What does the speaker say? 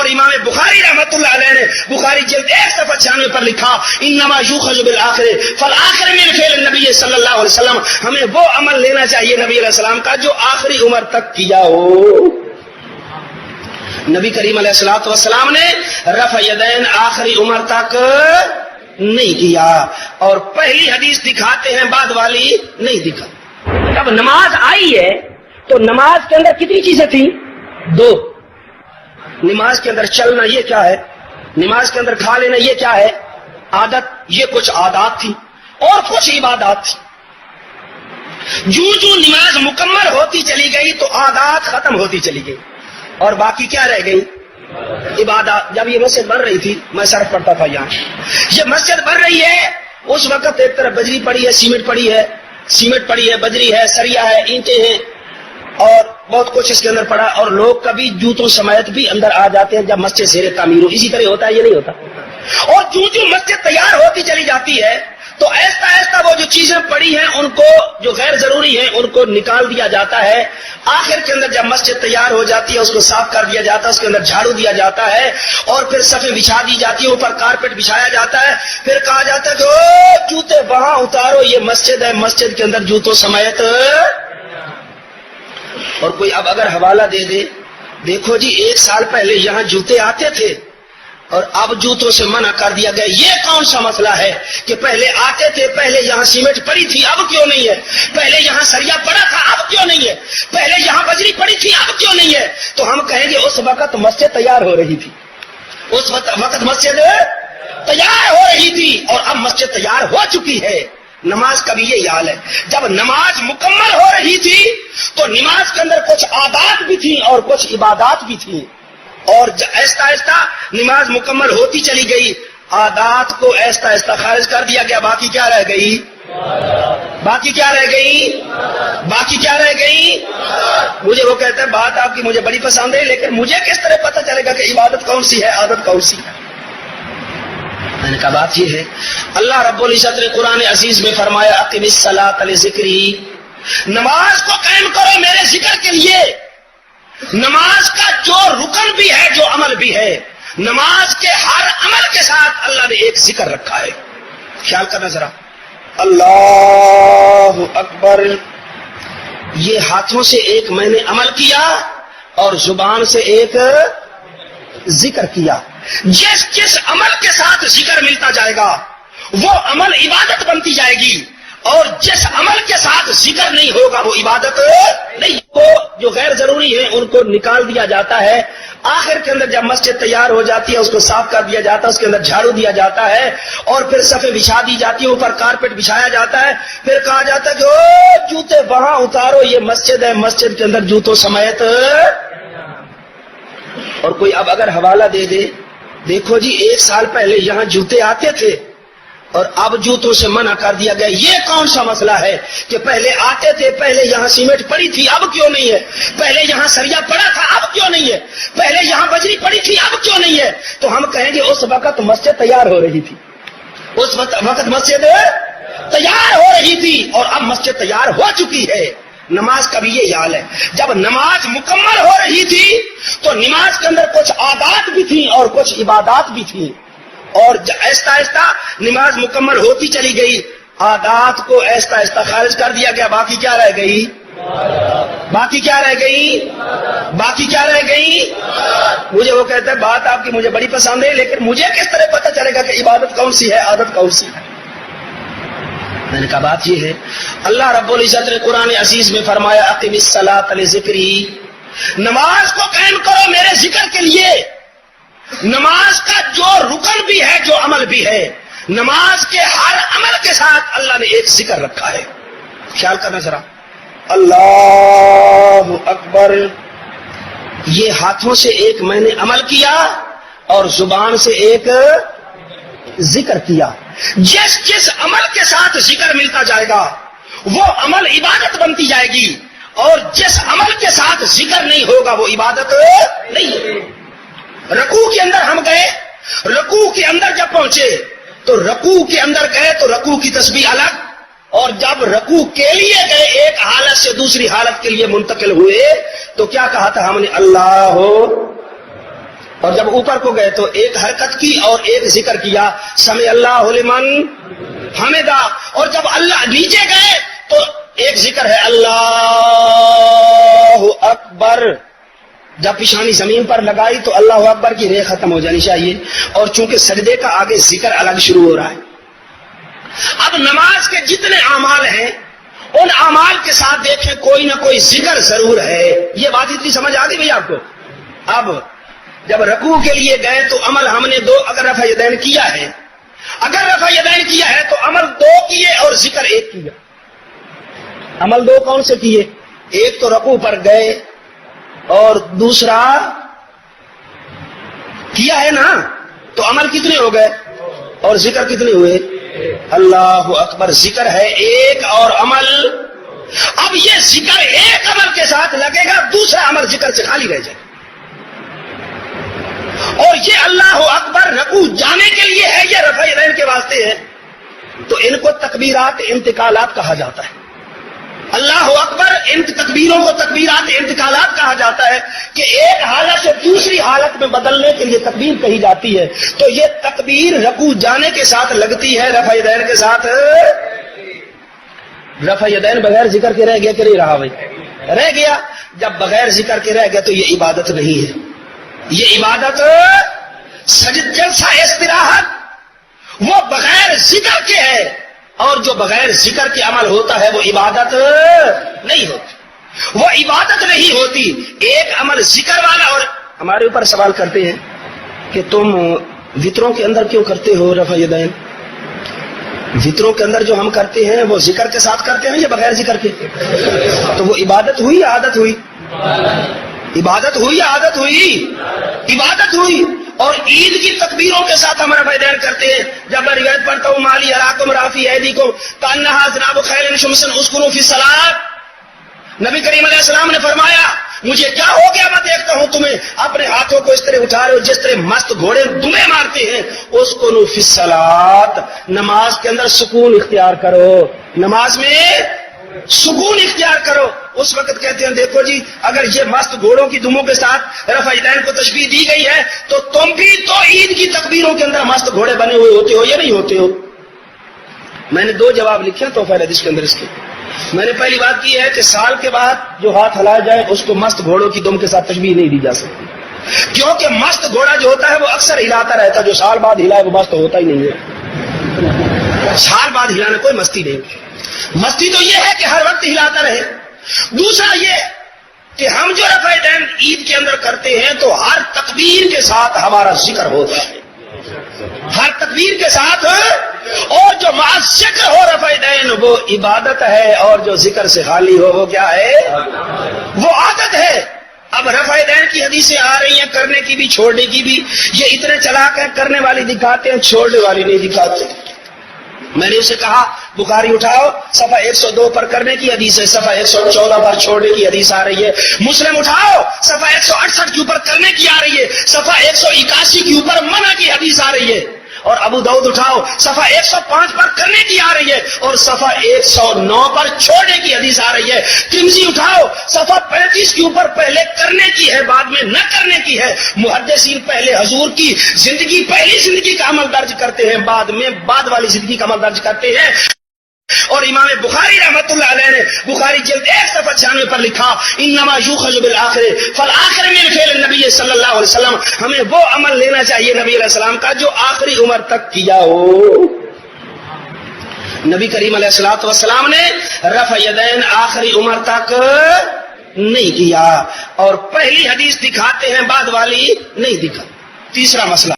اور امام بخاری رحمۃ اللہ علیہ نے بخاری جلد 1 صفحہ 96 پر لکھا انما یؤخذ بالآخر فالآخر من فعل النبی صلی اللہ علیہ وسلم، ہمیں وہ عمل لینا چاہیے نبی علیہ السلام کا جو آخری عمر تک کیا ہو۔ نبی کریم علیہ الصلوۃ والسلام نے رفع یدین آخری عمر تک نہیں کیا، اور پہلی حدیث دکھاتے ہیں بعد والی نہیں دکھا۔ جب نماز آئی ہے تو نماز کے اندر کتنی چیزیں تھیں؟ 2۔ نماز کے اندر چلنا یہ کیا ہے؟ نماز کے اندر کھا لینا یہ کیا ہے؟ عادت، یہ کچھ عادات تھی اور کچھ عبادات تھی۔ جو نماز مکمل ہوتی چلی گئی تو عادات ختم ہوتی چلی گئی اور باقی کیا رہ گئی؟ عبادات۔ جب یہ مسجد بن رہی تھی، میں سرف پڑتا تھا یہاں، یہ مسجد بن رہی ہے، اس وقت ایک طرف بجری پڑی ہے، سیمنٹ پڑی ہے، بجری ہے، سریا ہے، اینٹیں ہیں اور بہت کچھ اس کے اندر پڑا، اور لوگ کبھی جوتوں سمیت بھی اندر آ جاتے ہیں جب مسجد زیر تعمیر ہو۔ اسی طرح ہوتا ہے، یہ نہیں ہوتا؟ اور جو مسجد تیار ہوتی چلی جاتی ہے تو ایسا وہ جو چیزیں پڑی ہیں ان کو، جو غیر ضروری ہیں، ان کو نکال دیا جاتا ہے۔ آخر کے اندر جب مسجد تیار ہو جاتی ہے اس کو صاف کر دیا جاتا ہے، اس کے اندر جھاڑو دیا جاتا ہے اور پھر صفیں بچھا دی جاتی ہے، اوپر کارپیٹ بچھایا جاتا ہے، پھر کہا جاتا ہے کہ او جوتے وہاں اتارو، یہ مسجد ہے، مسجد کے اندر جوتوں سمیت۔ اور کوئی اب اگر حوالہ دے دے، دیکھو جی 1 سال پہلے یہاں جوتے آتے تھے اور اب جوتوں سے منع کر دیا گیا، یہ کون سا مسئلہ ہے کہ پہلے آتے تھے، پہلے یہاں سیمنٹ پڑی تھی اب کیوں نہیں ہے، پہلے یہاں سریا پڑا تھا اب کیوں نہیں ہے، پہلے یہاں بجری پڑی تھی اب کیوں نہیں ہے؟ تو ہم کہیں گے اس وقت مسجد تیار ہو رہی تھی، اس وقت مسجد تیار ہو رہی تھی اور اب مسجد تیار ہو چکی ہے۔ نماز کا بھی یہی حال ہے، جب نماز مکمل ہو رہی تھی تو نماز کے اندر کچھ عادات بھی تھیں اور کچھ عبادات بھی تھیں، اور آہستہ نماز مکمل ہوتی چلی گئی، عادات کو آہستہ خارج کر دیا گیا، باقی کیا رہ گئی؟ مجھے وہ کہتے ہیں بات آپ کی مجھے بڑی پسند ہے، لیکن مجھے کس طرح پتہ چلے گا کہ عبادت کون سی ہے، عادت کون سی ہے؟ میں نے کہا بات یہ ہے، اللہ رب العزت نے قرآن عزیز میں فرمایا اقم الصلاۃ لذکری، نماز کو قائم کرو میرے ذکر کے لیے۔ نماز کا جو رکن بھی ہے، جو عمل بھی ہے، نماز کے ہر عمل کے ساتھ اللہ نے ایک ذکر رکھا ہے۔ خیال کرنا ذرا، اللہ اکبر، یہ ہاتھوں سے ایک میں نے عمل کیا اور زبان سے ایک ذکر کیا۔ جس عمل کے ساتھ ذکر ملتا جائے گا وہ عمل عبادت بنتی جائے گی، اور جس عمل کے ساتھ ذکر نہیں ہوگا وہ عبادت نہیں۔ وہ جو غیر ضروری ہیں ان کو نکال دیا جاتا ہے۔ آخر کے اندر جب مسجد تیار ہو جاتی ہے اس کو صاف کر دیا جاتا ہے، اس کے اندر جھاڑو دیا جاتا ہے اور پھر صفیں بچھا دی جاتی ہے، اوپر کارپیٹ بچھایا جاتا ہے، پھر کہا جاتا ہے کہ او جوتے وہاں اتارو، یہ مسجد ہے، مسجد کے اندر جوتوں سمیت۔ اور کوئی اب اگر حوالہ دے دے، دیکھو جی 1 سال پہلے یہاں جوتے آتے تھے اور اب جوتوں سے منع کر دیا گیا، یہ کون سا مسئلہ ہے کہ پہلے آتے تھے، پہلے یہاں سیمنٹ پڑی تھی اب کیوں نہیں ہے، پہلے یہاں سریا پڑا تھا اب کیوں نہیں ہے، پہلے یہاں بجری پڑی تھی اب کیوں نہیں ہے؟ تو ہم کہیں گے اس وقت مسجد تیار ہو رہی تھی، اس وقت مسجد تیار ہو رہی تھی اور اب مسجد تیار ہو چکی ہے۔ نماز کا بھی یہی حال ہے، جب نماز مکمل ہو رہی تھی تو نماز کے اندر کچھ عادات بھی تھیں اور کچھ عبادات بھی تھیں، اور آہستہ نماز مکمل ہوتی چلی گئی، عادات کو آہستہ خارج کر دیا گیا، باقی کیا رہ گئی؟ مجھے وہ کہتے ہیں بات آپ کی مجھے بڑی پسند ہے، لیکن مجھے کس طرح پتہ چلے گا کہ عبادت کون سی ہے، عادت کون سی ہے؟ میں نے کہا بات یہ ہے، اللہ رب العزت نے قرآن عزیز میں فرمایا اقم الصلاۃ لذکری، نماز کو قائم کرو میرے ذکر کے لیے۔ نماز کا جو رکن بھی ہے، جو عمل بھی ہے، نماز کے ہر عمل کے ساتھ اللہ نے ایک ذکر رکھا ہے۔ خیال کرنا ذرا، اللہ اکبر، یہ ہاتھوں سے ایک میں نے عمل کیا اور زبان سے ایک ذکر کیا۔ جس عمل کے ساتھ ذکر ملتا جائے گا وہ عمل عبادت بنتی جائے گی، اور جس عمل کے ساتھ ذکر نہیں ہوگا وہ عبادت نہیں۔ رکوع کے اندر ہم گئے، رکوع کے اندر جب پہنچے تو رکوع کے اندر گئے تو رکوع کی تسبیح الگ، اور جب رکوع کے لیے گئے ایک حالت سے دوسری حالت کے لیے منتقل ہوئے تو کیا کہا تھا ہم نے؟ اللہ اور جب اوپر کو گئے تو ایک حرکت کی اور ایک ذکر کیا، سمع اللہ لمن حمدہ، اور جب اللہ نیچے گئے تو ایک ذکر ہے اللہ اکبر، جب پیشانی زمین پر لگائی تو اللہ اکبر کی رے ختم ہو جانی چاہیے، اور چونکہ سجدے کا آگے ذکر الگ شروع ہو رہا ہے۔ اب نماز کے جتنے اعمال ہیں ان اعمال کے ساتھ دیکھیں کوئی نہ کوئی ذکر ضرور ہے۔ یہ بات اتنی سمجھ آ گئی بھئی آپ کو؟ اب جب رکوع کے لیے گئے تو عمل ہم نے دو، اگر رفع یدین کیا ہے، تو عمل دو کیے اور ذکر ایک کیا۔ عمل دو کون سے کیے؟ ایک تو رکوع پر گئے اور دوسرا کیا ہے نا، تو عمل کتنے ہو گئے اور ذکر کتنے ہوئے؟ اللہ اکبر، ذکر ہے ایک اور عمل، اب یہ ذکر ایک عمل کے ساتھ لگے گا، دوسرا عمل ذکر سے خالی رہ جائے گا۔ اور یہ اللہ اکبر رکوع جانے کے لیے ہے، یہ رفع یدین کے واسطے ہے، تو ان کو تکبیرات انتقالات کہا جاتا ہے۔ اللہ اکبر ان تکبیروں کو تکبیرات انتقالات کہا جاتا ہے کہ ایک حالت سے دوسری حالت میں بدلنے کے لیے تکبیر کہی جاتی ہے، تو یہ تکبیر رکوع جانے کے ساتھ لگتی ہے، رفع یدین کے ساتھ۔ رفع یدین بغیر ذکر کے رہ گیا کہ نہیں رہا بھائی؟ رہ گیا۔ جب بغیر ذکر کے رہ گیا تو یہ عبادت نہیں ہے، یہ عبادت سجد جلسہ استراحت وہ بغیر ذکر کے ہے، اور جو بغیر ذکر کے عمل ہوتا ہے وہ عبادت نہیں ہوتی، وہ عبادت نہیں ہوتی۔ ایک عمل ذکر والا، اور ہمارے اوپر سوال کرتے ہیں کہ تم وطروں کے اندر کیوں کرتے ہو رفع یدین؟ وطروں کے اندر جو ہم کرتے ہیں وہ ذکر کے ساتھ کرتے ہیں یا بغیر ذکر کے؟ تو وہ عبادت ہوئی یا عادت ہوئی؟ عبادت ہوئی یا عادت ہوئی؟ عبادت ہوئی۔ اور عید کی تکبیروں کے ساتھ ہم رفع یدین کرتے ہیں۔ جب میں روایت پڑھتا ہوں مالی اراکم رافی ایدیکم کانہا ذناب خیل شمس اذکروا فی الصلاۃ، نبی کریم علیہ السلام نے فرمایا مجھے کیا ہو گیا، میں دیکھتا ہوں تمہیں اپنے ہاتھوں کو اس طرح اٹھا رہے ہو جس طرح مست گھوڑے دمے مارتے ہیں۔ اذکروا فی الصلاۃ، نماز کے اندر سکون اختیار کرو، نماز میں سکون اختیار کرو۔ اس وقت کہتے ہیں دیکھو جی اگر یہ مست گھوڑوں کی دموں کے ساتھ رفع یدین کو تشبیہ دی گئی ہے تو تم بھی تو عید کی تکبیروں کے اندر مست گھوڑے بنے ہوئے ہوتے ہو یا نہیں ہوتے ہو؟ میں نے دو جواب لکھے توفیق حدیث کے اندر اس کے۔ میں نے پہلی بات کی ہے کہ سال کے بعد جو ہاتھ ہلایا جائے اس کو مست گھوڑوں کی دم کے ساتھ تشبیہ نہیں دی جا سکتی، کیونکہ مست گھوڑا جو ہوتا ہے وہ اکثر ہلاتا رہتا ہے، جو سال بعد ہلائے وہ مست ہوتا ہی نہیں ہے۔ سال بعد ہلانا کوئی مستی نہیں، مستی تو یہ ہے کہ ہر وقت ہلاتا رہے۔ دوسرا یہ کہ ہم جو رفع یدین عید کے اندر کرتے ہیں تو ہر تکبیر کے ساتھ ہمارا ذکر ہوتا ہے، ہر تکبیر کے ساتھ، اور جو مع ذکر ہو رفع یدین وہ عبادت ہے، اور جو ذکر سے خالی ہو وہ کیا ہے؟ وہ عادت ہے۔ اب رفع یدین کی حدیثیں آ رہی ہیں کرنے کی بھی چھوڑنے کی بھی، یہ اتنے چلاک ہیں، کرنے والی دکھاتے ہیں چھوڑنے والی نہیں دکھاتے۔ میں نے اسے کہا بخاری اٹھاؤ صفحہ 102 پر کرنے کی حدیث ہے، صفحہ 114 پر چھوڑنے کی حدیث آ رہی ہے۔ مسلم اٹھاؤ صفحہ 168 کے اوپر کرنے کی آ رہی ہے، صفحہ 181 کے اوپر منع کی حدیث آ رہی ہے۔ اور ابو داؤد اٹھاؤ صفحہ 105 پر کرنے کی آ رہی ہے، اور صفحہ 109 پر چھوڑنے کی حدیث آ رہی ہے۔ ترمذی اٹھاؤ صفحہ 35 کے اوپر پہلے کرنے کی ہے بعد میں نہ کرنے کی ہے۔ محدثین پہلے حضور کی زندگی پہلی زندگی کا عمل درج کرتے ہیں، بعد میں بعد والی زندگی کا عمل درج کرتے ہیں۔ اور امام بخاری رحمۃ اللہ علیہ نے بخاری جلد 1 صفحہ 96 پر لکھا انما یؤخذ بالآخر فالآخر من فعل النبی صلی اللہ علیہ وسلم، ہمیں وہ عمل لینا چاہیے نبی علیہ السلام کا جو آخری عمر تک کیا ہو۔ نبی کریم علیہ الصلوۃ والسلام نے رفع یدین آخری عمر تک نہیں کیا، اور پہلی حدیث دکھاتے ہیں بعد والی نہیں دکھا۔ تیسرا مسئلہ